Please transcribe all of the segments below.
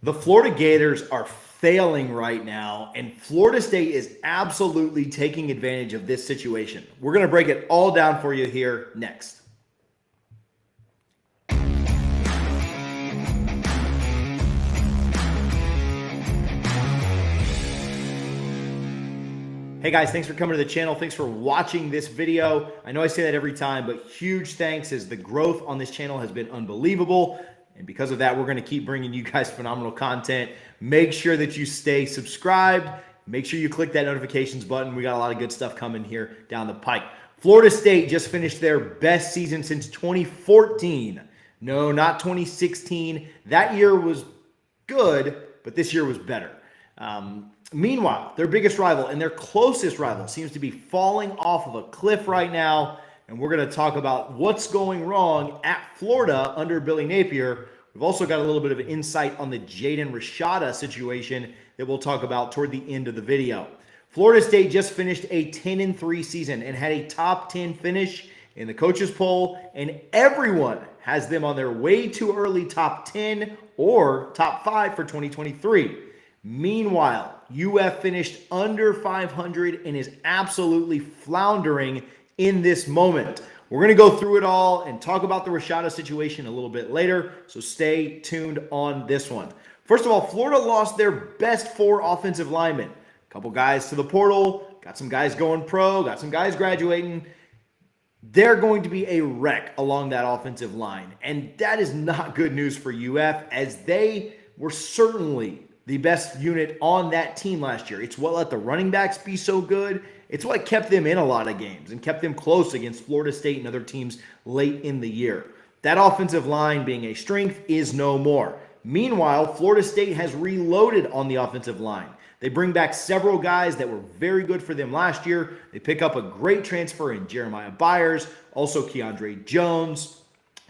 The Florida Gators are failing right now, and Florida State is absolutely taking advantage of this situation. We're going to break it all down for you here next. Hey guys, thanks for coming to the channel. Thanks for watching this video. I know I say that every time, but huge thanks as the growth on this channel has been unbelievable. And because of that, we're going to keep bringing you guys phenomenal content. Make sure that you stay subscribed. Make sure you click that notifications button. We got a lot of good stuff coming here down the pike. Florida State just finished their best season since 2014. No, not 2016. That year was good, but this year was better. Meanwhile, their biggest rival and their closest rival seems to be falling off of a cliff right now. And we're going to talk about what's going wrong at Florida under Billy Napier. We've also got a little bit of insight on the Jaden Rashada situation that we'll talk about toward the end of the video. Florida State just finished a 10-3 season and had a top 10 finish in the coaches poll, and everyone has them on their way too early top 10 or top 5 for 2023. Meanwhile, UF finished under 500 and is absolutely floundering in this moment. We're going to go through it all and talk about the Rashada situation a little bit later, so stay tuned on this one. First of all, Florida lost their best 4 offensive linemen. A couple guys to the portal, got some guys going pro, got some guys graduating. They're going to be a wreck along that offensive line, and that is not good news for UF, as they were certainly the best unit on that team last year. It's what let the running backs be so good. It's what kept them in a lot of games and kept them close against Florida State and other teams late in the year. That offensive line being a strength is no more. Meanwhile, Florida State has reloaded on the offensive line. They bring back several guys that were very good for them last year. They pick up a great transfer in Jeremiah Byers, also Keandre Jones,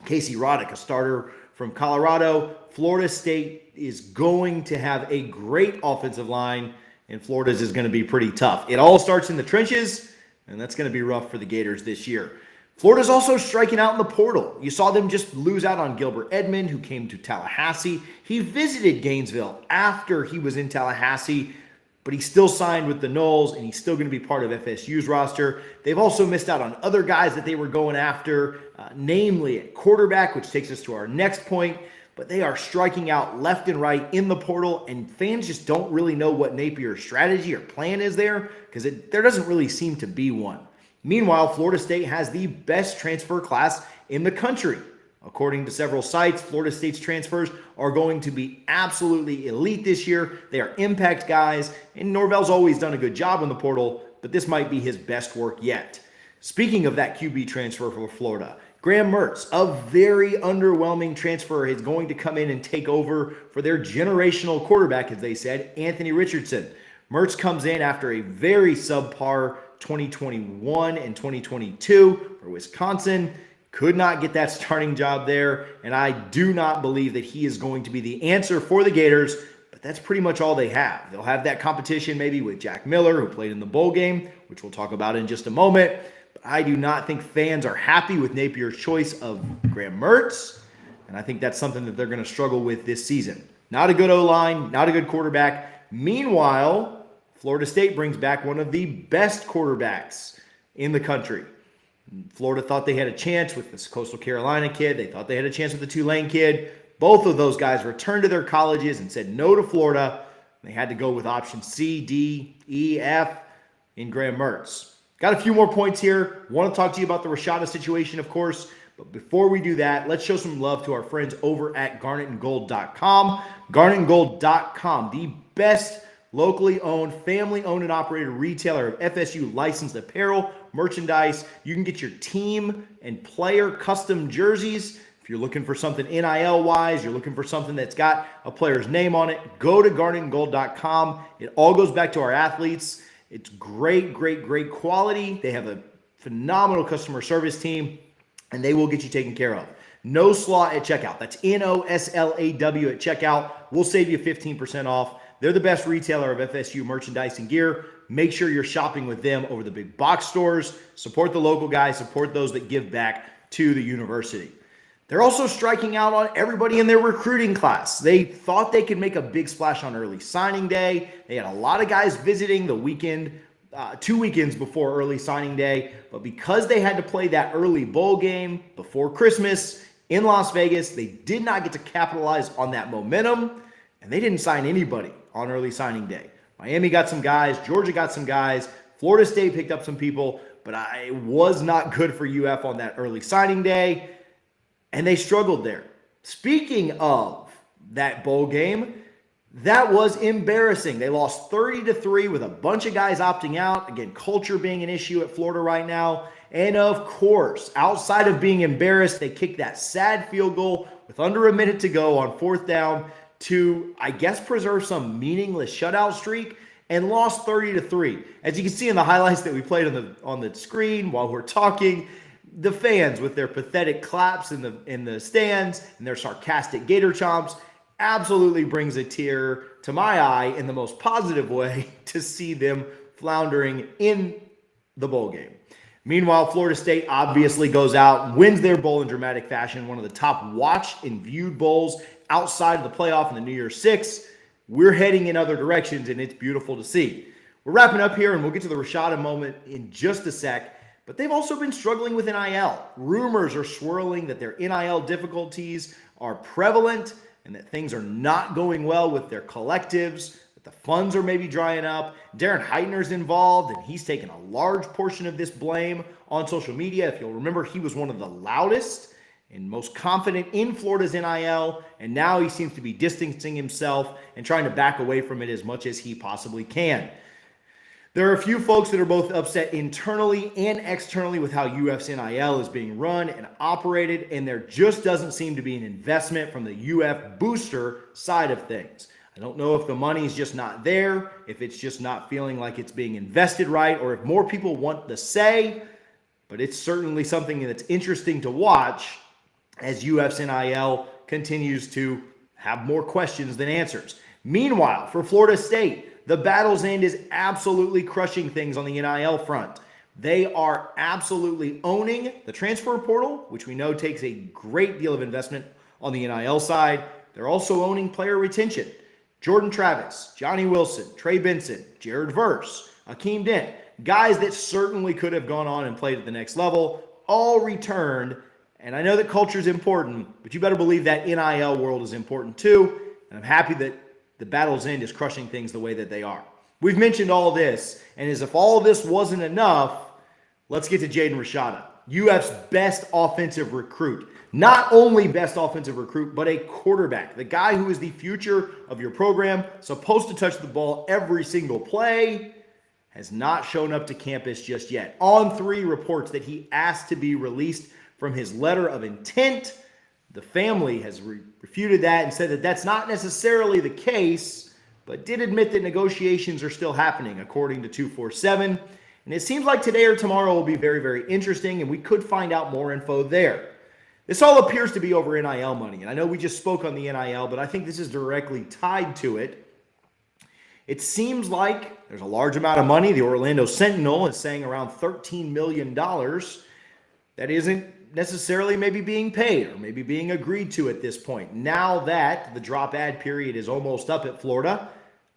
Casey Roddick, a starter from Colorado. Florida State is going to have a great offensive line, and Florida's is going to be pretty tough. It all starts in the trenches, and that's going to be rough for the Gators this year. Florida's also striking out in the portal. You saw them just lose out on Gilbert Edmond, who came to Tallahassee. He visited Gainesville after he was in Tallahassee, but he still signed with the Noles, and he's still going to be part of FSU's roster. They've also missed out on other guys that they were going after, namely at quarterback, which takes us to our next point. But they are striking out left and right in the portal, and fans just don't really know what Napier's strategy or plan is there, because there doesn't really seem to be one. Meanwhile, Florida State has the best transfer class in the country. According to several sites, Florida State's transfers are going to be absolutely elite this year. They are impact guys, and Norvell's always done a good job in the portal, but this might be his best work yet. Speaking of that QB transfer for Florida, Graham Mertz, a very underwhelming transfer, is going to come in and take over for their generational quarterback, as they said, Anthony Richardson. Mertz comes in after a very subpar 2021 and 2022 for Wisconsin. Could not get that starting job there, and I do not believe that he is going to be the answer for the Gators, but that's pretty much all they have. They'll have that competition maybe with Jack Miller, who played in the bowl game, which we'll talk about in just a moment. I do not think fans are happy with Napier's choice of Graham Mertz, and I think that's something that they're going to struggle with this season. Not a good O-line, not a good quarterback. Meanwhile, Florida State brings back one of the best quarterbacks in the country. Florida thought they had a chance with this Coastal Carolina kid. They thought they had a chance with the Tulane kid. Both of those guys returned to their colleges and said no to Florida. They had to go with option C, D, E, F in Graham Mertz. Got a few more points here. Want to talk to you about the Rashada situation, of course. But before we do that, let's show some love to our friends over at garnetandgold.com. Garnetandgold.com, the best locally owned, family-owned and operated retailer of FSU licensed apparel, merchandise. You can get your team and player custom jerseys. If you're looking for something NIL-wise, you're looking for something that's got a player's name on it, go to garnetandgold.com. It all goes back to our athletes. It's great, great, great quality. They have a phenomenal customer service team, and they will get you taken care of. No slaw at checkout. That's NOSLAW at checkout. We'll save you 15% off. They're the best retailer of FSU merchandise and gear. Make sure you're shopping with them over the big box stores. Support the local guys. Support those that give back to the university. They're also striking out on everybody in their recruiting class. They thought they could make a big splash on early signing day. They had a lot of guys visiting the weekend, 2 weekends before early signing day. But because they had to play that early bowl game before Christmas in Las Vegas, they did not get to capitalize on that momentum, and they didn't sign anybody on early signing day. Miami got some guys, Georgia got some guys, Florida State picked up some people, but it was not good for UF on that early signing day, and they struggled there. Speaking of that bowl game, that was embarrassing. They lost 30-3 with a bunch of guys opting out. Again, culture being an issue at Florida right now. And of course, outside of being embarrassed, they kicked that sad field goal with under a minute to go on 4th down to, I guess, preserve some meaningless shutout streak, and lost 30-3. As you can see in the highlights that we played on the screen while we're talking, the fans with their pathetic claps in the stands and their sarcastic Gator chomps absolutely brings a tear to my eye in the most positive way to see them floundering in the bowl game. Meanwhile, Florida State obviously goes out, wins their bowl in dramatic fashion, one of the top watched and viewed bowls outside of the playoff in the New Year's Six. We're heading in other directions, and it's beautiful to see. We're wrapping up here, and we'll get to the Rashada moment in just a sec, but they've also been struggling with NIL. Rumors are swirling that their NIL difficulties are prevalent and that things are not going well with their collectives, that the funds are maybe drying up. Darren Heitner's involved, and he's taken a large portion of this blame on social media. If you'll remember, he was one of the loudest and most confident in Florida's NIL, and now he seems to be distancing himself and trying to back away from it as much as he possibly can. There are a few folks that are both upset internally and externally with how UF's NIL is being run and operated, and there just doesn't seem to be an investment from the UF booster side of things. I don't know if the money's just not there, if it's just not feeling like it's being invested right, or if more people want the say, but it's certainly something that's interesting to watch as UF's NIL continues to have more questions than answers. Meanwhile, for Florida State, the battle's end is absolutely crushing things on the NIL front. They are absolutely owning the transfer portal, which we know takes a great deal of investment on the NIL side. They're also owning player retention. Jordan Travis, Johnny Wilson, Trey Benson, Jared Verse, Akeem Dent, guys that certainly could have gone on and played at the next level, all returned. And I know that culture is important, but you better believe that NIL world is important too. And I'm happy that the battle's end is crushing things the way that they are. We've mentioned all this, and as if all of this wasn't enough, let's get to Jaden Rashada, UF's best offensive recruit. Not only best offensive recruit, but a quarterback. The guy who is the future of your program, supposed to touch the ball every single play, has not shown up to campus just yet. On 3 reports that he asked to be released from his letter of intent, the family has refuted that and said that that's not necessarily the case, but did admit that negotiations are still happening, according to 247. And it seems like today or tomorrow will be very, very interesting, and we could find out more info there. This all appears to be over NIL money, and I know we just spoke on the NIL, but I think this is directly tied to it. It seems like there's a large amount of money. The Orlando Sentinel is saying around $13 million that isn't necessarily maybe being paid or maybe being agreed to at this point. Now that the drop ad period is almost up at Florida,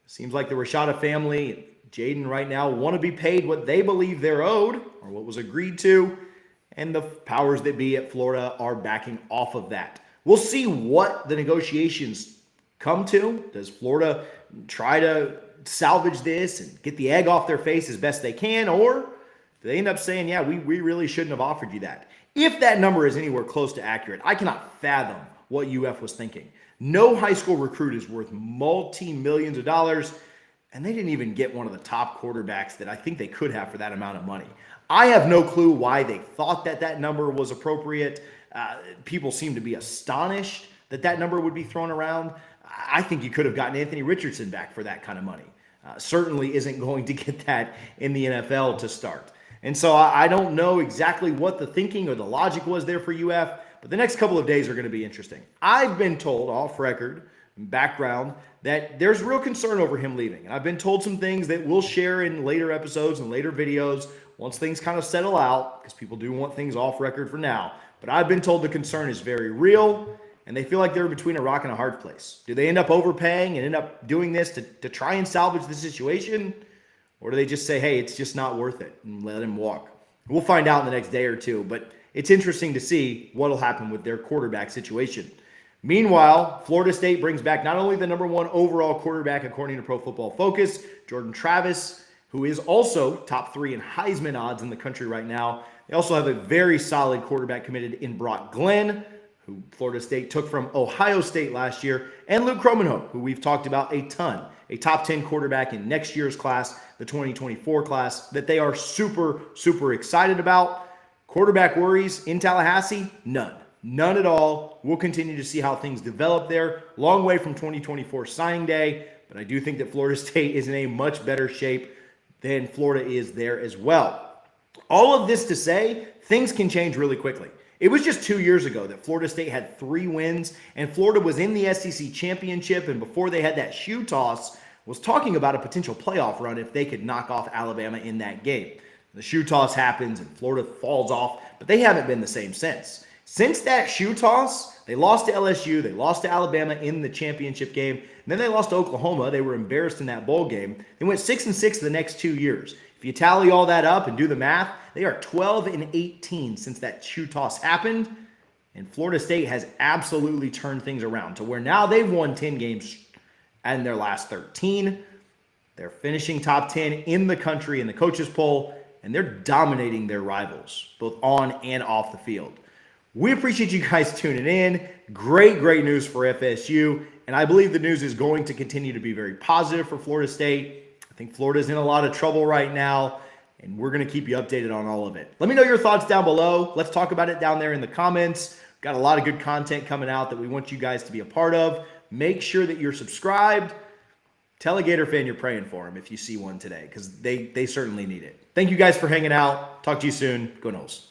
it seems like the Rashada family, Jaden right now, want to be paid what they believe they're owed or what was agreed to, and the powers that be at Florida are backing off of that. We'll see what the negotiations come to. Does Florida try to salvage this and get the egg off their face as best they can, or do they end up saying, yeah, we really shouldn't have offered you that? If that number is anywhere close to accurate, I cannot fathom what UF was thinking. No high school recruit is worth multi-millions of dollars, and they didn't even get one of the top quarterbacks that I think they could have for that amount of money. I have no clue why they thought that that number was appropriate. People seem to be astonished that that number would be thrown around. I think you could have gotten Anthony Richardson back for that kind of money. Certainly isn't going to get that in the NFL to start. And so I don't know exactly what the thinking or the logic was there for UF, but the next couple of days are going to be interesting. I've been told, off record, background, that there's real concern over him leaving. And I've been told some things that we'll share in later episodes and later videos once things kind of settle out, because people do want things off record for now. but I've been told the concern is very real, and they feel like they're between a rock and a hard place. Do they end up overpaying and end up doing this to try and salvage the situation? Or do they just say, hey, it's just not worth it and let him walk? We'll find out in the next day or two, but it's interesting to see what will happen with their quarterback situation. Meanwhile, Florida State brings back not only the number 1 overall quarterback according to Pro Football Focus, Jordan Travis, who is also top 3 in Heisman odds in the country right now. They also have a very solid quarterback committed in Brock Glenn, who Florida State took from Ohio State last year, and Luke Kromenhoek, who we've talked about a ton, a top 10 quarterback in next year's class, the 2024 class, that they are super, super excited about. Quarterback worries in Tallahassee? None. None at all. We'll continue to see how things develop there. Long way from 2024 signing day, but I do think that Florida State is in a much better shape than Florida is there as well. All of this to say, things can change really quickly. It was just 2 years ago that Florida State had 3 wins, and Florida was in the SEC championship, and before they had that shoe toss, was talking about a potential playoff run if they could knock off Alabama in that game. The shoe toss happens, and Florida falls off, but they haven't been the same since. Since that shoe toss, they lost to LSU, they lost to Alabama in the championship game, and then they lost to Oklahoma. They were embarrassed in that bowl game. They went 6-6 the next 2 years. If you tally all that up and do the math, they are 12-18 since that shoe toss happened, and Florida State has absolutely turned things around to where now they've won 10 games in their last 13. They're finishing top 10 in the country in the coaches poll, and they're dominating their rivals, both on and off the field. We appreciate you guys tuning in. Great news for FSU, and I believe the news is going to continue to be very positive for Florida State. I think Florida's in a lot of trouble right now, and we're going to keep you updated on all of it. Let me know your thoughts down below. Let's talk about it down there in the comments. Got a lot of good content coming out that we want you guys to be a part of. Make sure that you're subscribed. Tell a Gator fan you're praying for him if you see one today, because they certainly need it. Thank you guys for hanging out. Talk to you soon. Go Noles.